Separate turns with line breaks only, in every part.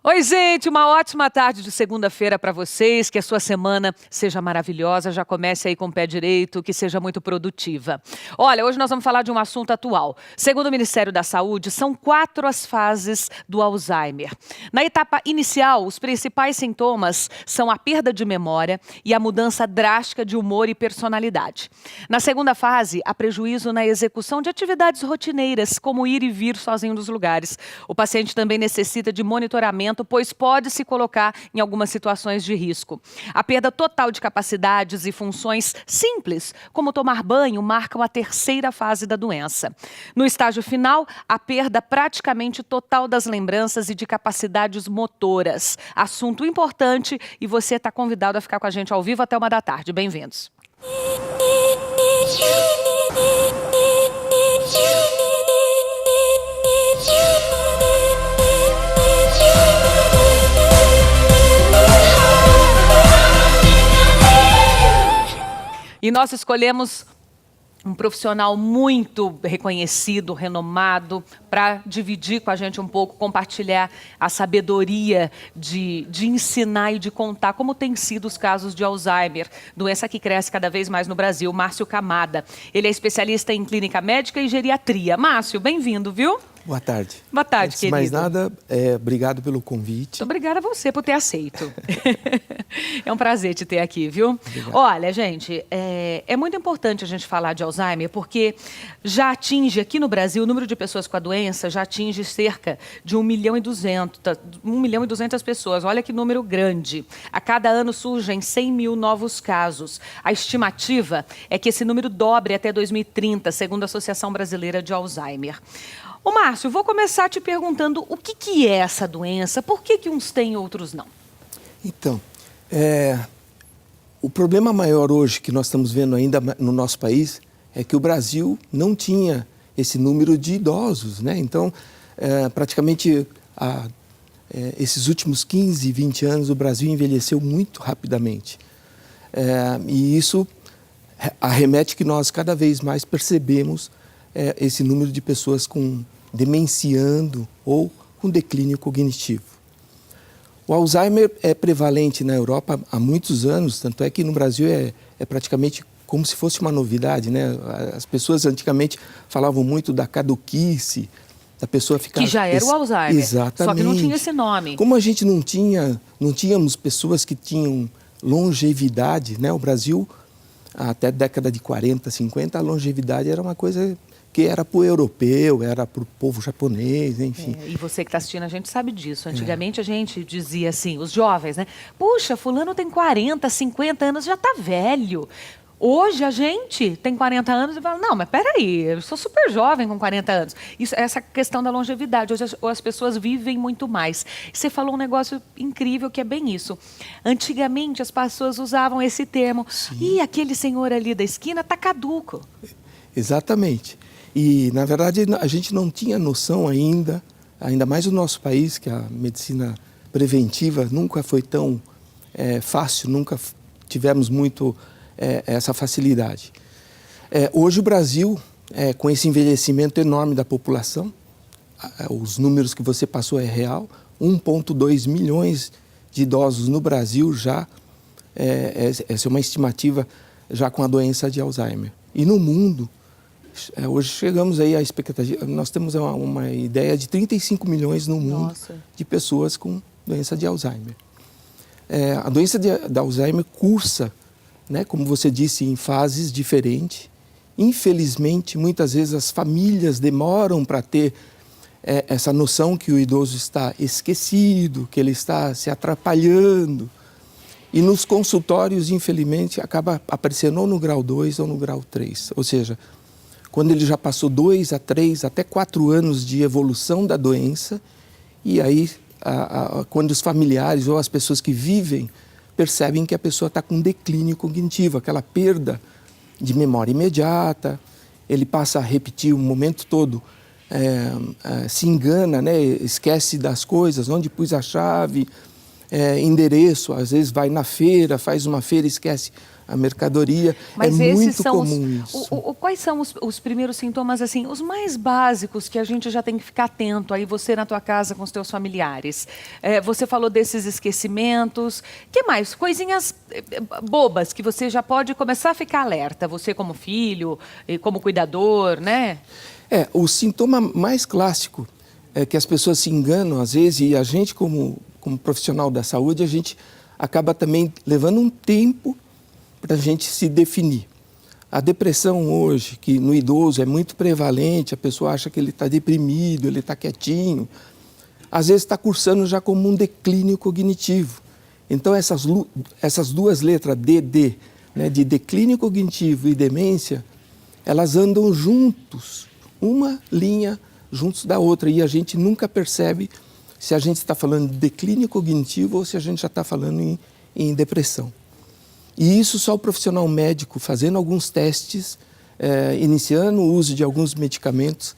Oi, gente, uma ótima tarde de segunda-feira para vocês, que a sua semana seja maravilhosa, já comece aí com o pé direito, que seja muito produtiva. Olha, hoje nós vamos falar de um assunto atual. Segundo o Ministério da Saúde, são 4 as fases do Alzheimer. Na etapa inicial, os principais sintomas são a perda de memória e a mudança drástica de humor e personalidade. Na segunda fase, há prejuízo na execução de atividades rotineiras, como ir e vir sozinho dos lugares. O paciente também necessita de monitoramento, pois pode se colocar em algumas situações de risco. A perda total de capacidades e funções simples, como tomar banho, marcam a terceira fase da doença. No estágio final, a perda praticamente total das lembranças e de capacidades motoras. Assunto importante e você está convidado a ficar com a gente ao vivo até 1 da tarde. Bem-vindos. E nós escolhemos um profissional muito reconhecido, renomado, para dividir com a gente um pouco, compartilhar a sabedoria de ensinar e de contar como têm sido os casos de Alzheimer, doença que cresce cada vez mais no Brasil. Márcio Camada. Ele é especialista em clínica médica e geriatria. Márcio, bem-vindo, viu?
Boa tarde.
Boa tarde, querido.
Antes de mais nada, obrigado pelo convite.
Muito obrigada a você por ter aceito. É um prazer te ter aqui, viu?
Obrigado.
Olha, gente, é muito importante a gente falar de Alzheimer, porque já atinge, aqui no Brasil, o número de pessoas com a doença já atinge cerca de 1.200.000 pessoas. Olha que número grande. A cada ano surgem 100 mil novos casos. A estimativa é que esse número dobre até 2030, segundo a Associação Brasileira de Alzheimer. Ô, Márcio, vou começar te perguntando o que é essa doença, por que uns têm e outros não?
Então, o problema maior hoje que nós estamos vendo ainda no nosso país é que o Brasil não tinha esse número de idosos, né? Então, praticamente esses últimos 15, 20 anos o Brasil envelheceu muito rapidamente. E isso arremete que nós cada vez mais percebemos esse número de pessoas demenciando ou com declínio cognitivo. O Alzheimer é prevalente na Europa há muitos anos, tanto é que no Brasil é praticamente como se fosse uma novidade, né? As pessoas antigamente falavam muito da caduquice, da pessoa ficar...
Que já era o Alzheimer,
exatamente.
Só que não tinha esse nome.
Como a gente não tínhamos pessoas que tinham longevidade, né? O Brasil, até a década de 40, 50, a longevidade era uma coisa que era para o europeu, era para o povo japonês, enfim.
E você que está assistindo, a gente sabe disso. Antigamente a gente dizia assim, os jovens, né? Puxa, fulano tem 40, 50 anos, já está velho. Hoje a gente tem 40 anos e fala, não, mas peraí, eu sou super jovem com 40 anos. Essa questão da longevidade, hoje as pessoas vivem muito mais. Você falou um negócio incrível que é bem isso. Antigamente as pessoas usavam esse termo, e aquele senhor ali da esquina está caduco.
Exatamente. E, na verdade, a gente não tinha noção ainda mais no nosso país, que a medicina preventiva nunca foi tão fácil, nunca tivemos muito essa facilidade. Hoje o Brasil, com esse envelhecimento enorme da população, os números que você passou é real, 1,2 milhões de idosos no Brasil já, essa é uma estimativa já com a doença de Alzheimer. E no mundo, hoje chegamos aí à expectativa, nós temos uma ideia de 35 milhões no mundo.
Nossa. De
pessoas com doença de Alzheimer. A doença de Alzheimer cursa, né, como você disse, em fases diferentes. Infelizmente, muitas vezes as famílias demoram para ter essa noção que o idoso está esquecido, que ele está se atrapalhando. E nos consultórios, infelizmente, acaba aparecendo ou no grau 2 ou no grau 3. Ou seja, quando ele já passou 2 a 3, até 4 anos de evolução da doença, e aí, quando os familiares ou as pessoas que vivem percebem que a pessoa está com declínio cognitivo, aquela perda de memória imediata, ele passa a repetir o momento todo, se engana, né? Esquece das coisas, onde pus a chave, endereço, às vezes vai na feira, faz uma feira, esquece a mercadoria.
Mas
é
esses
muito
são
comum isso.
Quais são os primeiros sintomas, assim, os mais básicos que a gente já tem que ficar atento, aí você na tua casa com os teus familiares? Você falou desses esquecimentos, que mais? Coisinhas bobas que você já pode começar a ficar alerta, você como filho, e como cuidador, né?
O sintoma mais clássico é que as pessoas se enganam às vezes, e a gente como profissional da saúde, a gente acaba também levando um tempo para a gente se definir. A depressão hoje, que no idoso é muito prevalente, a pessoa acha que ele está deprimido, ele está quietinho, às vezes está cursando já como um declínio cognitivo. Então essas duas letras, DD, né, de declínio cognitivo e demência, elas andam juntos, uma linha juntos da outra, e a gente nunca percebe se a gente está falando de declínio cognitivo ou se a gente já está falando em depressão. E isso só o profissional médico, fazendo alguns testes, iniciando o uso de alguns medicamentos,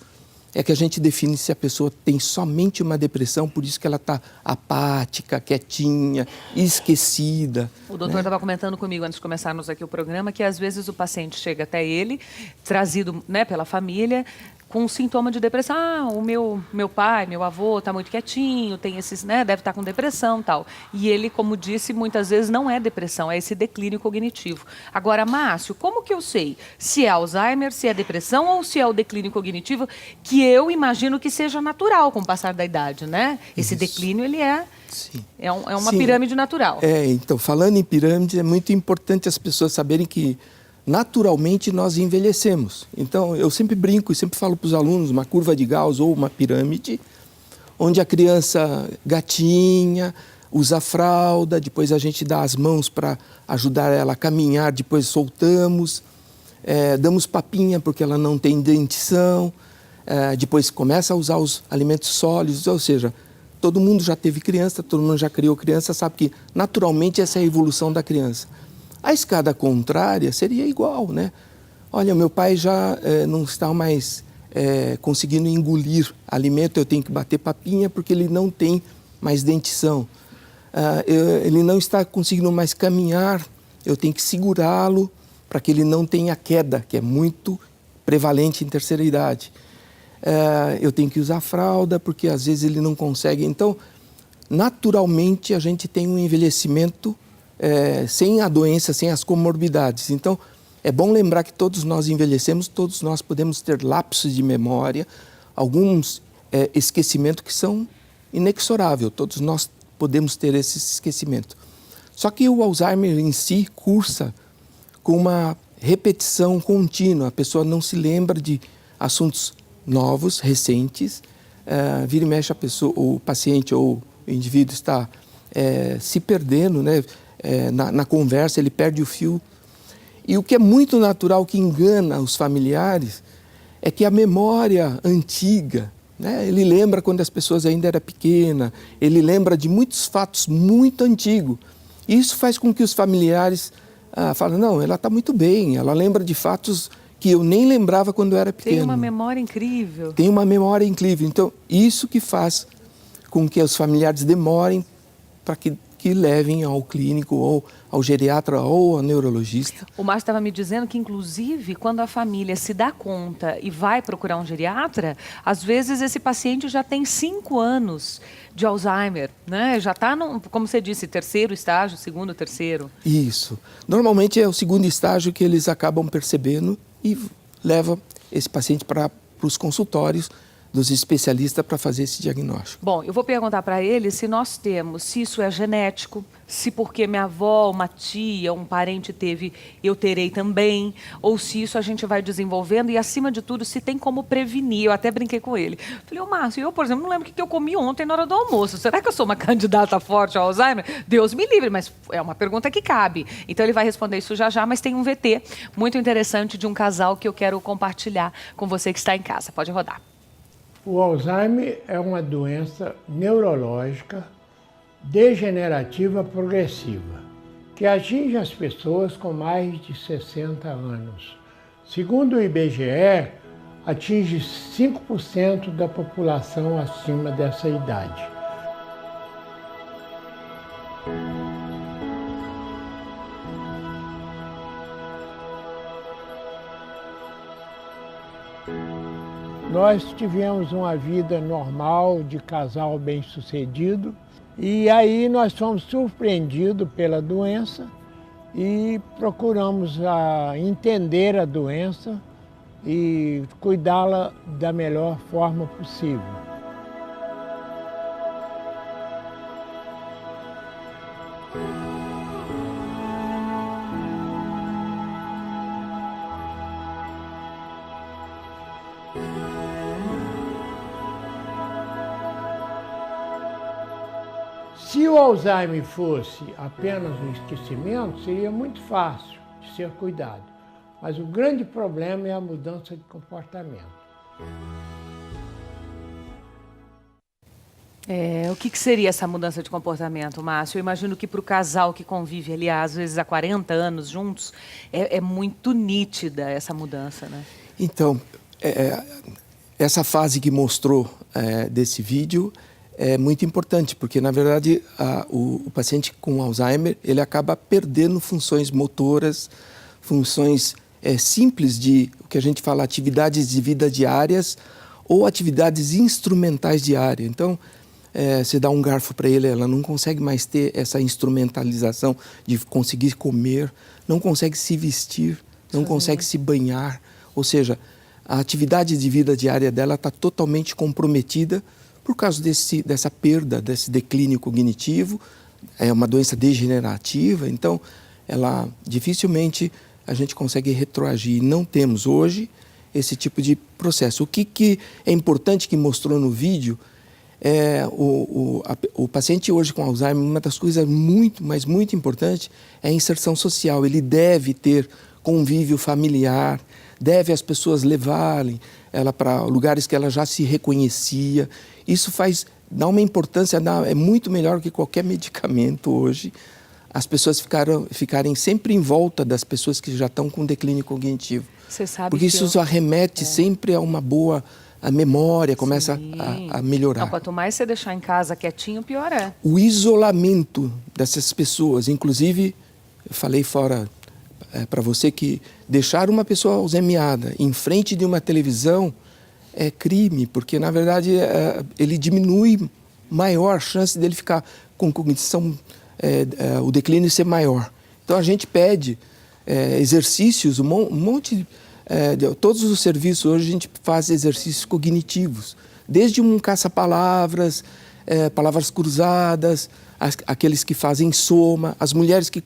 é que a gente define se a pessoa tem somente uma depressão, por isso que ela está apática, quietinha, esquecida.
O doutor estava comentando comigo antes de começarmos aqui o programa que às vezes o paciente chega até ele, trazido, né, pela família, com um sintoma de depressão. O meu pai, meu avô está muito quietinho, tem esses, né, deve estar com depressão e tal. E ele, como disse, muitas vezes não é depressão, é esse declínio cognitivo. Agora, Márcio, como que eu sei se é Alzheimer, se é depressão ou se é o declínio cognitivo, que eu imagino que seja natural com o passar da idade, né? Esse declínio, ele
Sim.
é uma
Sim.
pirâmide natural.
Então, falando em pirâmide, é muito importante as pessoas saberem que naturalmente nós envelhecemos. Então, eu sempre brinco e sempre falo para os alunos, uma curva de Gauss ou uma pirâmide, onde a criança gatinha, usa fralda, depois a gente dá as mãos para ajudar ela a caminhar, depois soltamos, damos papinha porque ela não tem dentição, depois começa a usar os alimentos sólidos, ou seja, todo mundo já teve criança, todo mundo já criou criança, sabe que naturalmente essa é a evolução da criança. A escada contrária seria igual, né? Olha, meu pai já não está mais conseguindo engolir alimento, eu tenho que bater papinha porque ele não tem mais dentição. Ele não está conseguindo mais caminhar, eu tenho que segurá-lo para que ele não tenha queda, que é muito prevalente em terceira idade. Eu tenho que usar fralda porque às vezes ele não consegue. Então, naturalmente, a gente tem um envelhecimento sem a doença, sem as comorbidades. Então, é bom lembrar que todos nós envelhecemos, todos nós podemos ter lapsos de memória, alguns esquecimentos que são inexoráveis, todos nós podemos ter esse esquecimento. Só que o Alzheimer em si cursa com uma repetição contínua, a pessoa não se lembra de assuntos novos, recentes, vira e mexe o paciente ou o indivíduo está se perdendo, né? Na conversa, ele perde o fio. E o que é muito natural, que engana os familiares, é que a memória antiga, né? Ele lembra quando as pessoas ainda eram pequenas, ele lembra de muitos fatos muito antigos. Isso faz com que os familiares falem, não, ela está muito bem, ela lembra de fatos que eu nem lembrava quando eu era pequeno.
Tem uma memória incrível.
Tem uma memória incrível. Então, isso que faz com que os familiares demorem para que levem ao clínico, ou ao geriatra, ou ao neurologista.
O Márcio estava me dizendo que, inclusive, quando a família se dá conta e vai procurar um geriatra, às vezes esse paciente já tem 5 anos de Alzheimer, né? Já está, como você disse, terceiro estágio, segundo, terceiro.
Isso. Normalmente é o segundo estágio que eles acabam percebendo e levam esse paciente para os consultórios dos especialistas para fazer esse diagnóstico.
Bom, eu vou perguntar para ele se nós temos, se isso é genético, se porque minha avó, uma tia, um parente teve, eu terei também, ou se isso a gente vai desenvolvendo e, acima de tudo, se tem como prevenir. Eu até brinquei com ele. Falei, Márcio, eu, por exemplo, não lembro o que eu comi ontem na hora do almoço. Será que eu sou uma candidata forte ao Alzheimer? Deus me livre, mas é uma pergunta que cabe. Então, ele vai responder isso já já, mas tem um VT muito interessante de um casal que eu quero compartilhar com você que está em casa. Pode rodar.
O Alzheimer é uma doença neurológica degenerativa progressiva que atinge as pessoas com mais de 60 anos. Segundo o IBGE, atinge 5% da população acima dessa idade. nós tivemos uma vida normal, de casal bem-sucedido, e aí nós fomos surpreendidos pela doença e procuramos entender a doença e cuidá-la da melhor forma possível. Se o Alzheimer fosse apenas um esquecimento, seria muito fácil de ser cuidado. Mas o grande problema é a mudança de comportamento.
O que seria essa mudança de comportamento, Márcio? Eu imagino que para o casal que convive ali, às vezes há 40 anos juntos, é muito nítida essa mudança, né?
Então, essa fase que mostrou desse vídeo é muito importante, porque, na verdade, o paciente com Alzheimer, ele acaba perdendo funções motoras, funções simples de, o que a gente fala, atividades de vida diárias ou atividades instrumentais diárias. Então, você dá um garfo para ele, ela não consegue mais ter essa instrumentalização de conseguir comer, não consegue se vestir, não consegue se banhar. Ou seja, a atividade de vida diária dela está totalmente comprometida por causa dessa perda, desse declínio cognitivo. É uma doença degenerativa, então ela dificilmente a gente consegue retroagir. Não temos hoje esse tipo de processo. O que é importante que mostrou no vídeo o paciente hoje com Alzheimer, uma das coisas muito importante é a inserção social. Ele deve ter convívio familiar, deve as pessoas levarem ela para lugares que ela já se reconhecia. Isso dá uma importância, é muito melhor que qualquer medicamento hoje. As pessoas ficarem sempre em volta das pessoas que já estão com declínio cognitivo.
Você sabe
porque isso só remete sempre a uma boa memória, começa a melhorar.
Não, quanto mais você deixar em casa quietinho, pior é.
O isolamento dessas pessoas, inclusive, eu falei fora para você que deixar uma pessoa alzheimeada em frente de uma televisão é crime, porque, na verdade, ele diminui maior a chance dele ficar com cognição, o declínio ser maior. Então, a gente pede exercícios, um monte de todos os serviços hoje a gente faz exercícios cognitivos, desde um caça-palavras, palavras cruzadas, aqueles que fazem soma, as mulheres que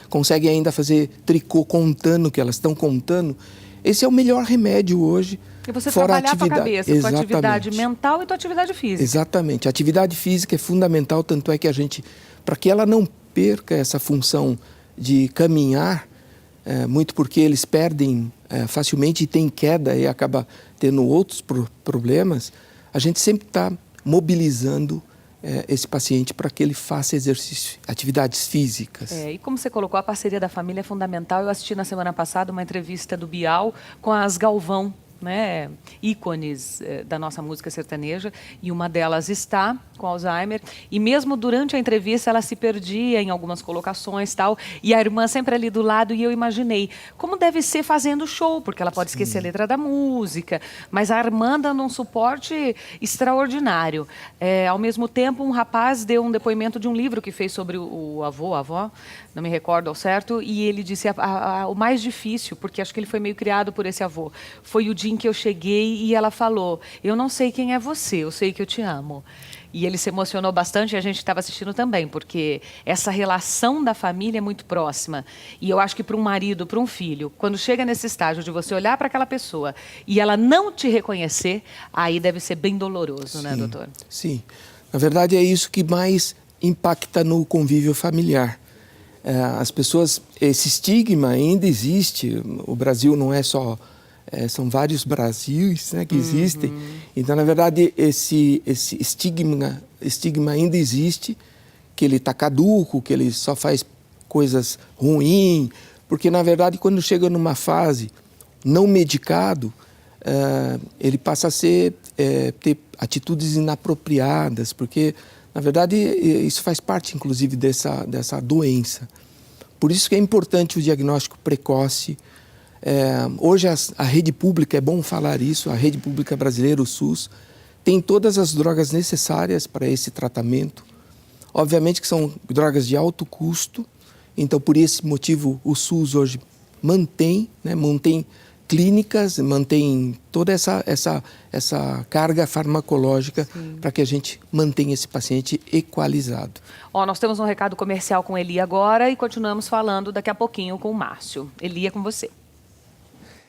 conseguem ainda fazer tricô contando, que elas estão contando. Esse é o melhor remédio hoje.
E você trabalhar a tua cabeça, a tua atividade mental e tua atividade física.
Exatamente. A atividade física é fundamental, tanto é que a gente, para que ela não perca essa função de caminhar, muito porque eles perdem facilmente e tem queda e acaba tendo outros problemas, a gente sempre está mobilizando esse paciente para que ele faça exercício, atividades físicas.
E como você colocou, a parceria da família é fundamental. Eu assisti na semana passada uma entrevista do Bial com as Galvão, né, ícones da nossa música sertaneja, e uma delas está com Alzheimer, e mesmo durante a entrevista ela se perdia em algumas colocações, tal, e a irmã sempre ali do lado, e eu imaginei como deve ser fazendo show, porque ela pode esquecer a letra da música, mas a irmã dando um suporte extraordinário. Ao mesmo tempo, um rapaz deu um depoimento de um livro que fez sobre o avô, a avó, não me recordo ao certo, e ele disse o mais difícil, porque acho que ele foi meio criado por esse avô, foi o dia em que eu cheguei e ela falou: eu não sei quem é você, eu sei que eu te amo. E ele se emocionou bastante, e a gente estava assistindo também, porque essa relação da família é muito próxima. E eu acho que para um marido, para um filho, quando chega nesse estágio de você olhar para aquela pessoa e ela não te reconhecer, aí deve ser bem doloroso, né, doutor?
Sim. Na verdade, é isso que mais impacta no convívio familiar. As pessoas, esse estigma ainda existe. O Brasil não é só... são vários Brasis, né, que existem. Então, na verdade, esse estigma ainda existe, que ele está caduco, que ele só faz coisas ruins, porque, na verdade, quando chega numa fase não medicado, ele passa a ter atitudes inapropriadas, porque, na verdade, isso faz parte, inclusive, dessa doença. Por isso que é importante o diagnóstico precoce. Hoje a rede pública, é bom falar isso, a rede pública brasileira, o SUS, tem todas as drogas necessárias para esse tratamento. Obviamente que são drogas de alto custo, então por esse motivo o SUS hoje mantém clínicas, mantém toda essa carga farmacológica para que a gente mantenha esse paciente equalizado.
Nós temos um recado comercial com Eli agora e continuamos falando daqui a pouquinho com o Márcio. Eli, é com você.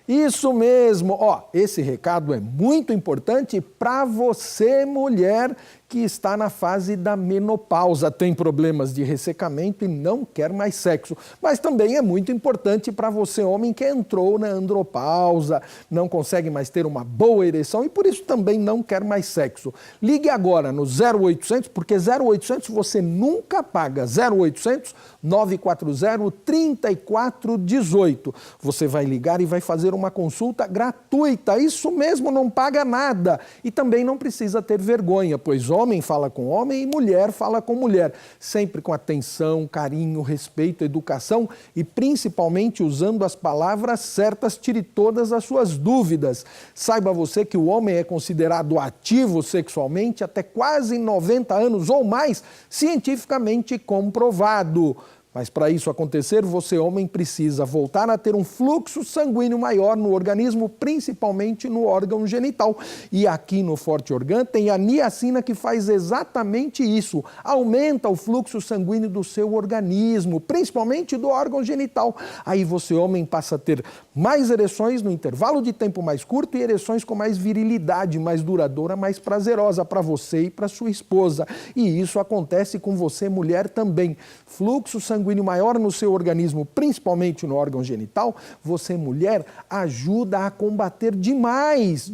Isso mesmo, esse recado é muito importante para você, mulher, que está na fase da menopausa, tem problemas de ressecamento e não quer mais sexo. Mas também é muito importante para você, homem, que entrou na andropausa, não consegue mais ter uma boa ereção e por isso também não quer mais sexo. Ligue agora no 0800, porque 0800 você nunca paga, 0800 940 3418. Você vai ligar e vai fazer uma consulta gratuita, isso mesmo, não paga nada. E também não precisa ter vergonha, pois homem fala com homem e mulher fala com mulher, sempre com atenção, carinho, respeito, educação e principalmente usando as palavras certas. Tire todas as suas dúvidas. Saiba você que o homem é considerado ativo sexualmente até quase 90 anos ou mais, cientificamente comprovado. Mas para isso acontecer, você, homem, precisa voltar a ter um fluxo sanguíneo maior no organismo, principalmente no órgão genital. E aqui no Forte Organ tem a niacina que faz exatamente isso. Aumenta o fluxo sanguíneo do seu organismo, principalmente do órgão genital. Aí você, homem, passa a ter mais ereções no intervalo de tempo mais curto e ereções com mais virilidade, mais duradoura, mais prazerosa para você e para sua esposa. E isso acontece com você, mulher, também. Fluxo sanguíneo maior no seu organismo, principalmente no órgão genital, você, mulher, ajuda a combater demais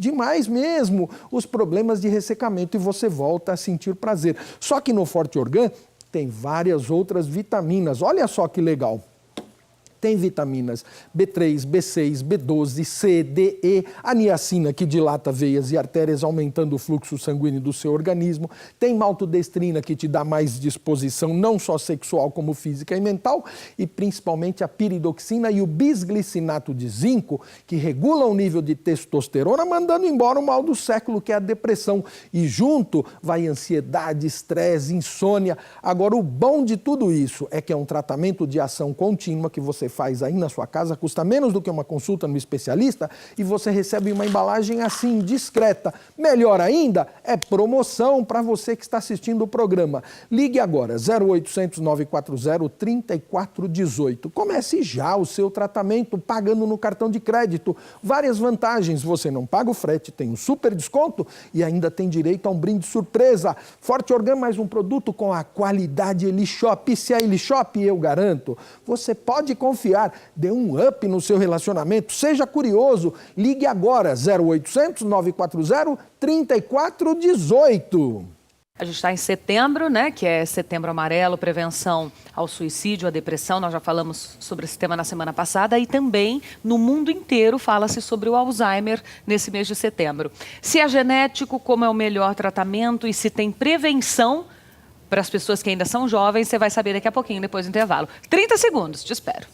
mesmo, os problemas de ressecamento e você volta a sentir prazer. Só que no Forte Organ tem várias outras vitaminas. Olha só que legal. Tem vitaminas B3, B6, B12, C, D, E, a niacina que dilata veias e artérias, aumentando o fluxo sanguíneo do seu organismo. Tem maltodestrina que te dá mais disposição, não só sexual como física e mental. E principalmente a piridoxina e o bisglicinato de zinco, que regulam o nível de testosterona, mandando embora o mal do século, que é a depressão. E junto vai ansiedade, estresse, insônia. Agora, o bom de tudo isso é que é um tratamento de ação contínua que você faz aí na sua casa, custa menos do que uma consulta no especialista e você recebe uma embalagem assim, discreta. Melhor ainda, é promoção para você que está assistindo o programa. Ligue agora, 0800 940 3418. Comece já o seu tratamento pagando no cartão de crédito. Várias vantagens, você não paga o frete, tem um super desconto e ainda tem direito a um brinde surpresa. Forte Organ, mais um produto com a qualidade Elishop. Se é Elishop, eu garanto, você pode confiar, dê um up no seu relacionamento, seja curioso, ligue agora, 0800 940 3418.
A gente está em setembro, né, que é Setembro Amarelo, prevenção ao suicídio, à depressão. Nós já falamos sobre esse tema na semana passada e também no mundo inteiro fala-se sobre o Alzheimer nesse mês de setembro. Se é genético, como é o melhor tratamento e se tem prevenção para as pessoas que ainda são jovens, você vai saber daqui a pouquinho, depois do intervalo. 30 segundos, te espero.